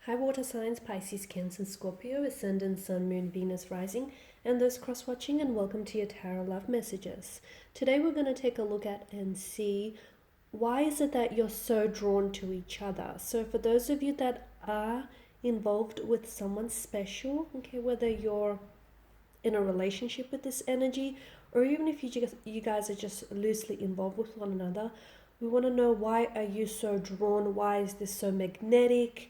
High water signs Pisces, Cancer, Scorpio, Ascendant, Sun, Moon, Venus, Rising, and those cross-watching, and welcome to your Tarot Love Messages. Today we're going to take a look at and see why is it that you're so drawn to each other. So for those of you that are involved with someone special, okay, whether you're in a relationship with this energy or even if you guys are just loosely involved with one another, we want to know, why are you so drawn? Why is this so magnetic?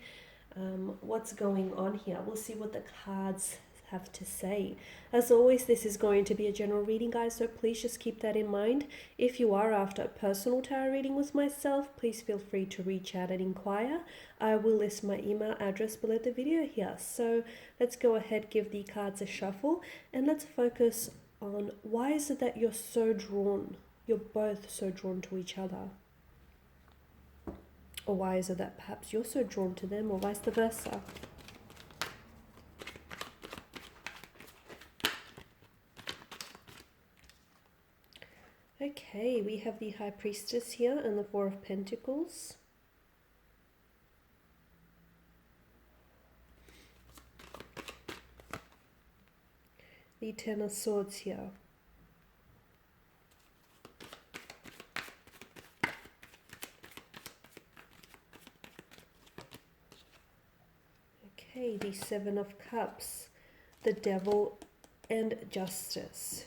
What's going on here? We'll see what the cards have to say. As always, this is going to be a general reading, guys, so please just keep that in mind. If you are after a personal tarot reading with myself, please feel free to reach out and inquire. I will list my email address below the video here. So let's go ahead, give the cards a shuffle, and let's focus on, why is it that you're both so drawn to each other? Or why is it that perhaps you're so drawn to them, or vice versa? Okay, we have the High Priestess here and the Four of Pentacles. The Ten of Swords here. Okay, the Seven of Cups, the Devil, and Justice.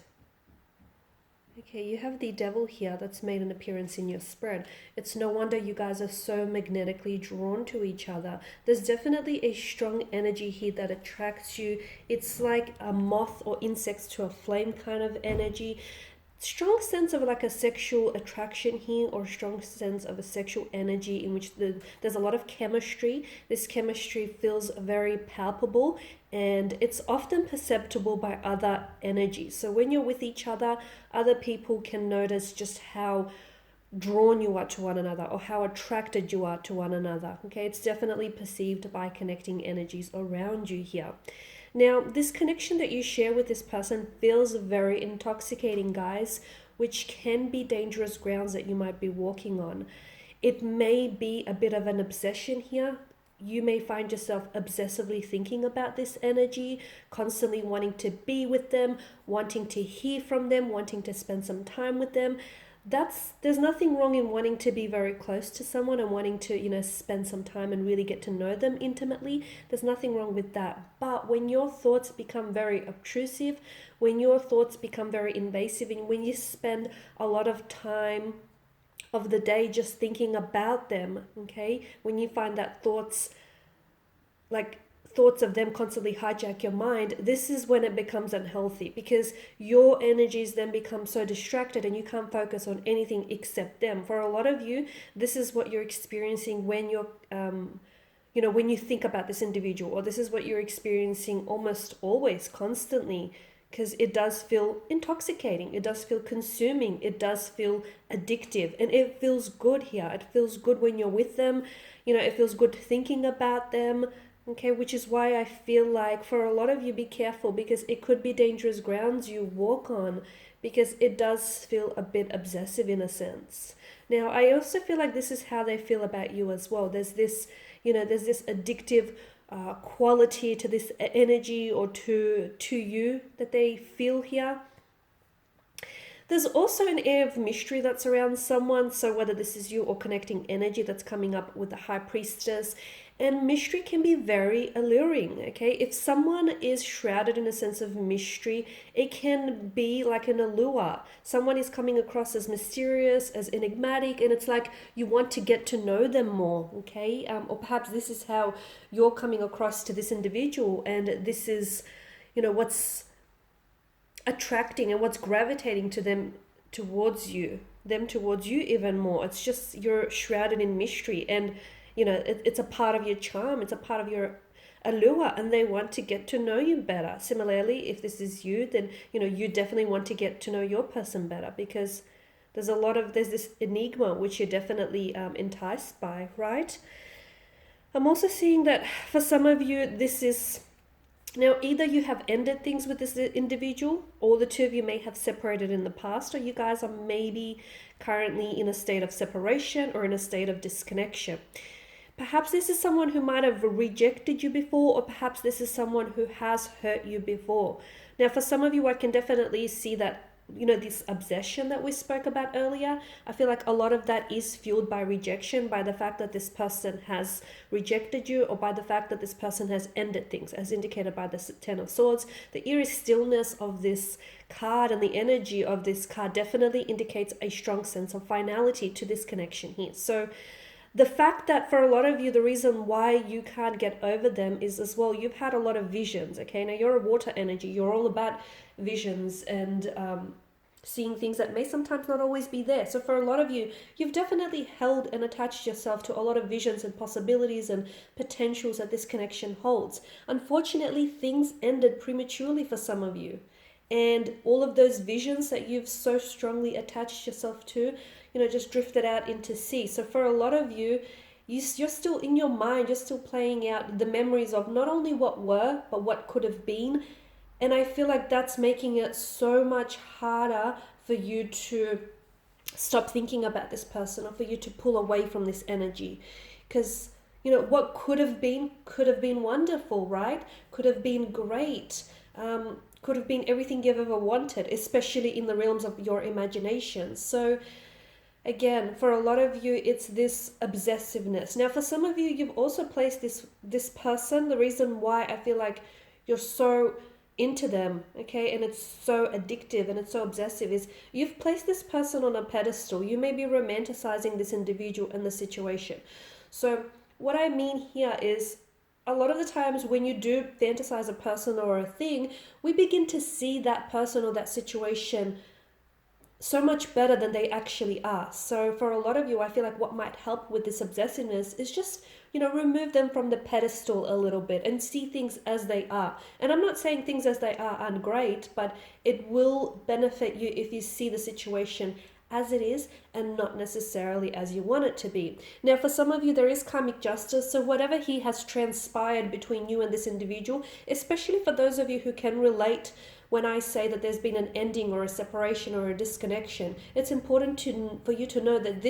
Okay, you have the Devil here that's made an appearance in your spread. It's no wonder you guys are so magnetically drawn to each other. There's definitely a strong energy here that attracts you. It's like a moth or insects to a flame kind of energy. Strong sense of like a sexual attraction here, or strong sense of a sexual energy in which there's a lot of chemistry. This chemistry feels very palpable, and it's often perceptible by other energies. So when you're with each other, other people can notice just how drawn you are to one another, or how attracted you are to one another. Okay, it's definitely perceived by connecting energies around you here. Now, this connection that you share with this person feels very intoxicating, guys, which can be dangerous grounds that you might be walking on. It may be a bit of an obsession here. You may find yourself obsessively thinking about this energy, constantly wanting to be with them, wanting to hear from them, wanting to spend some time with them. There's nothing wrong in wanting to be very close to someone and wanting to, spend some time and really get to know them intimately. There's nothing wrong with that. But when your thoughts become very obtrusive, when your thoughts become very invasive, and when you spend a lot of time of the day just thinking about them, okay, when you find that thoughts of them constantly hijack your mind, this is when it becomes unhealthy, because your energies then become so distracted and you can't focus on anything except them. For a lot of you, this is what you're experiencing when you're when you think about this individual, or this is what you're experiencing almost always, constantly, because it does feel intoxicating, it does feel consuming, it does feel addictive, and it feels good here. It feels good when you're with them, it feels good thinking about them. Okay, which is why I feel like for a lot of you, be careful, because it could be dangerous grounds you walk on, because it does feel a bit obsessive in a sense. Now, I also feel like this is how they feel about you as well. There's this, there's this addictive quality to this energy, or to you, that they feel here. There's also an air of mystery that's around someone. So whether this is you or connecting energy that's coming up with the High Priestess, and mystery can be very alluring, okay? If someone is shrouded in a sense of mystery, it can be like an allure. Someone is coming across as mysterious, as enigmatic, and it's like you want to get to know them more, okay? Or perhaps this is how you're coming across to this individual, and this is, what's attracting and what's gravitating to them towards you even more. It's just you're shrouded in mystery, and it's a part of your charm, it's a part of your allure, and they want to get to know you better. Similarly, if this is you, then you definitely want to get to know your person better, because there's this enigma which you're definitely enticed by, right? I'm also seeing that for some of you, this is now, either you have ended things with this individual, or the two of you may have separated in the past, or you guys are maybe currently in a state of separation or in a state of disconnection. perhaps this is someone who might have rejected you before, or perhaps this is someone who has hurt you before. Now, for some of you, I can definitely see that, this obsession that we spoke about earlier. I feel like a lot of that is fueled by rejection, by the fact that this person has rejected you, or by the fact that this person has ended things, as indicated by the Ten of Swords. The eerie stillness of this card and the energy of this card definitely indicates a strong sense of finality to this connection here. So the fact that for a lot of you, the reason why you can't get over them is as well, you've had a lot of visions, okay? Now, you're a water energy. You're all about visions and seeing things that may sometimes not always be there. So for a lot of you, you've definitely held and attached yourself to a lot of visions and possibilities and potentials that this connection holds. Unfortunately, things ended prematurely for some of you. And all of those visions that you've so strongly attached yourself to, just drifted out into sea. So for a lot of you, you're still in your mind, you're still playing out the memories of not only what were, but what could have been. And I feel like that's making it so much harder for you to stop thinking about this person, or for you to pull away from this energy. Because, what could have been wonderful, right? Could have been great. Could have been everything you've ever wanted, especially in the realms of your imagination. So again, for a lot of you, it's this obsessiveness. Now, for some of you, you've also placed this person. The reason why I feel like you're so into them, okay, and it's so addictive and it's so obsessive, is you've placed this person on a pedestal. You may be romanticizing this individual and the situation. So what I mean here is, a lot of the times when you do fantasize a person or a thing, we begin to see that person or that situation so much better than they actually are. So for a lot of you, I feel like what might help with this obsessiveness is just, remove them from the pedestal a little bit and see things as they are. And I'm not saying things as they are aren't great, but it will benefit you if you see the situation as it is and not necessarily as you want it to be. Now, for some of you, there is karmic justice. So whatever has transpired between you and this individual, especially for those of you who can relate when I say that there's been an ending or a separation or a disconnection, it's important for you to know that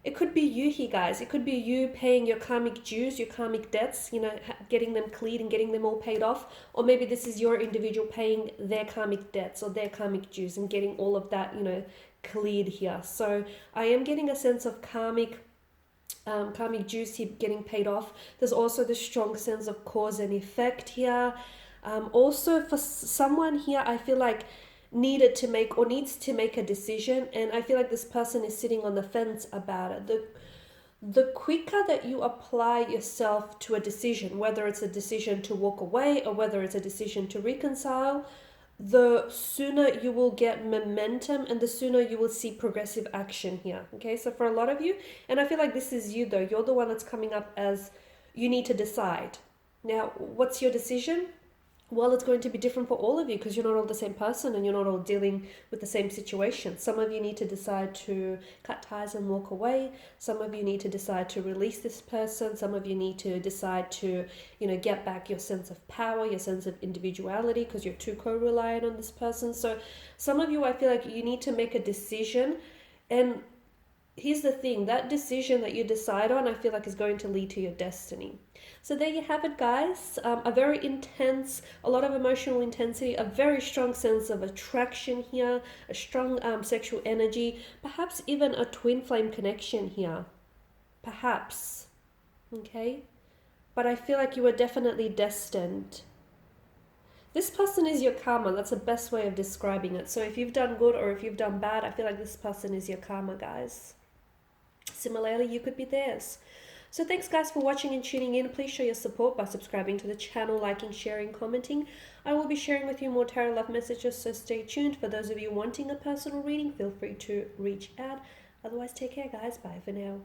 it could be you here, guys. It could be you paying your karmic dues, your karmic debts, getting them cleared and getting them all paid off. Or maybe this is your individual paying their karmic debts or their karmic dues and getting all of that, cleared here. So I am getting a sense of karmic dues here getting paid off. There's also the strong sense of cause and effect here. Also, for someone here, I feel like needs to make a decision, and I feel like this person is sitting on the fence about it. The quicker that you apply yourself to a decision, whether it's a decision to walk away or whether it's a decision to reconcile, the sooner you will get momentum and the sooner you will see progressive action here. Okay, so for a lot of you, and I feel like this is you though, you're the one that's coming up as you need to decide. Now, what's your decision? Well, it's going to be different for all of you because you're not all the same person and you're not all dealing with the same situation. Some of you need to decide to cut ties and walk away. Some of you need to decide to release this person. Some of you need to decide to, get back your sense of power, your sense of individuality because you're too co-reliant on this person. So some of you, I feel like you need to make a decision. And here's the thing, that decision that you decide on, I feel like is going to lead to your destiny. So there you have it, guys. A very intense, a lot of emotional intensity, a very strong sense of attraction here, a strong sexual energy, perhaps even a twin flame connection here. Perhaps. Okay? But I feel like you are definitely destined. This person is your karma. That's the best way of describing it. So if you've done good or if you've done bad, I feel like this person is your karma, guys. Similarly, you could be theirs. So thanks guys for watching and tuning in. Please show your support by subscribing to the channel, liking, sharing, commenting. I will be sharing with you more tarot love messages, so stay tuned. For those of you wanting a personal reading, feel free to reach out. Otherwise, take care guys. Bye for now.